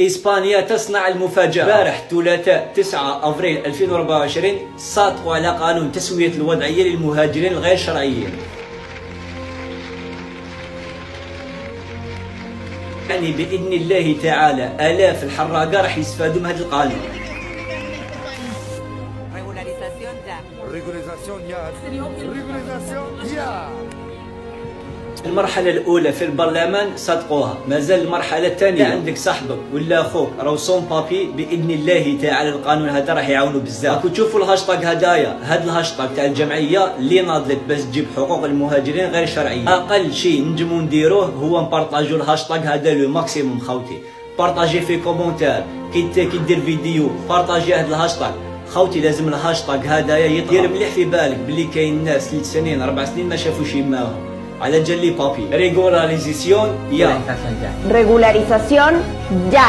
إسبانيا تصنع المفاجأة. امبارح الثلاثاء 9 أفريل 2024 صادقوا على قانون تسوية الوضعية للمهاجرين الغير شرعيين. يعني بإذن الله تعالى آلاف الحراقة راح يستفادوا من هذا القانون. المرحلة الأولى في البرلمان صدقوها، مازال المرحلة الثانية عندك صاحبك ولا أخوك راهو سون بابي، بإذن الله تعالى القانون هذا راح يعاونوا بزاف. راكو تشوفوا الهاشتاغ هدايا، هذا الهاشتاغ تاع الجمعية اللي ناضلت باش تجيب حقوق المهاجرين غير شرعيين. أقل شيء نجمو نديروه هو نبارطاجيو الهاشتاغ هذا لو ماكسيموم خوتي. بارطاجي في كومونتير، كي دير فيديو بارطاجي هذا الهاشتاغ. خوتي لازم الهاشتاغ هدايا يطلع. دير مليح في بالك بلي كاين ناس 3 سنين 4 سنين ما شافوش يماهم على جالي بابي. ريغولاريزاسيون يا. Regularización ya.